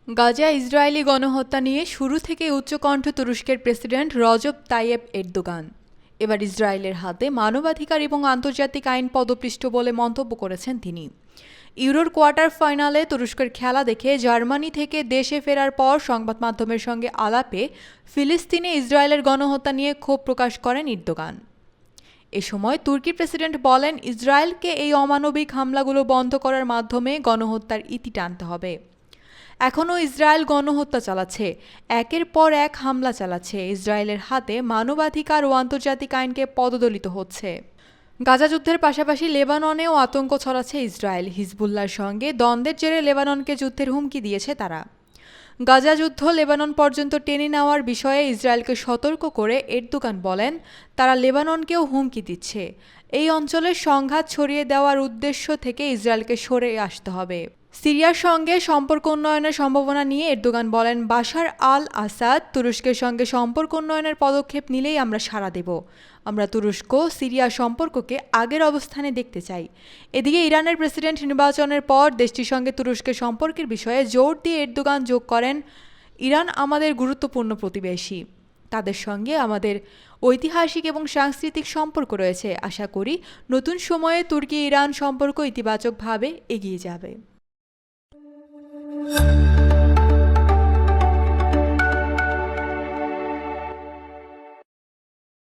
গাজায় ইসরায়েলি গণহত্যা নিয়ে শুরু থেকে উচ্চকণ্ঠ তুরস্কের প্রেসিডেন্ট রজব তাইয়েপ এরদোগান। এবার ইসরায়েলের হাতে মানবাধিকার এবং আন্তর্জাতিক আইন পদপৃষ্ট বলে মন্তব্য করেছেন তিনি। ইউরোর কোয়ার্টার ফাইনালে তুরস্কের খেলা দেখে জার্মানি থেকে দেশে ফেরার পর সংবাদ মাধ্যমের সঙ্গে আলাপে ফিলিস্তিনে ইসরায়েলের গণহত্যা নিয়ে ক্ষোভ প্রকাশ করেন এরদোগান। এ সময় তুর্কি প্রেসিডেন্ট বলেন, ইসরায়েলকে এই অমানবিক হামলাগুলো বন্ধ করার মাধ্যমে গণহত্যার ইতি টানতে হবে। এখনও ইসরায়েল গণহত্যা চালাচ্ছে, একের পর এক হামলা চালাচ্ছে, ইসরায়েলের হাতে মানবাধিকার ও আন্তর্জাতিক আইনকে পদদলিত হচ্ছে। গাজা যুদ্ধের পাশাপাশি লেবাননেও আতঙ্ক ছড়াচ্ছে ইসরায়েল। হিজবুল্লাহর সঙ্গে দ্বন্দ্বের জেরে লেবাননকে যুদ্ধের হুমকি দিয়েছে তারা। গাজা যুদ্ধ লেবানন পর্যন্ত টেনে নেওয়ার বিষয়ে ইসরায়েলকে সতর্ক করে এরদোগান বলেন, তারা লেবাননকেও হুমকি দিচ্ছে। এই অঞ্চলের সংঘাত ছড়িয়ে দেওয়ার উদ্দেশ্য থেকে ইসরায়েলকে সরে আসতে হবে। সিরিয়ার সঙ্গে সম্পর্ক উন্নয়নের সম্ভাবনা নিয়ে এরদোগান বলেন, বাশার আল আসাদ তুরস্কের সঙ্গে সম্পর্ক উন্নয়নের পদক্ষেপ নিলেই আমরা সাড়া দেব। আমরা তুরস্ক সিরিয়া সম্পর্ককে আগের অবস্থানে দেখতে চাই। এদিকে ইরানের প্রেসিডেন্ট নির্বাচনের পর দেশটির সঙ্গে তুরস্কের সম্পর্কের বিষয়ে জোর দিয়ে এরদোগান যোগ করেন, ইরান আমাদের গুরুত্বপূর্ণ প্রতিবেশী। তাদের সঙ্গে আমাদের ঐতিহাসিক এবং সাংস্কৃতিক সম্পর্ক রয়েছে। আশা করি নতুন সময়ে তুর্কি ইরান সম্পর্ক ইতিবাচকভাবে এগিয়ে যাবে।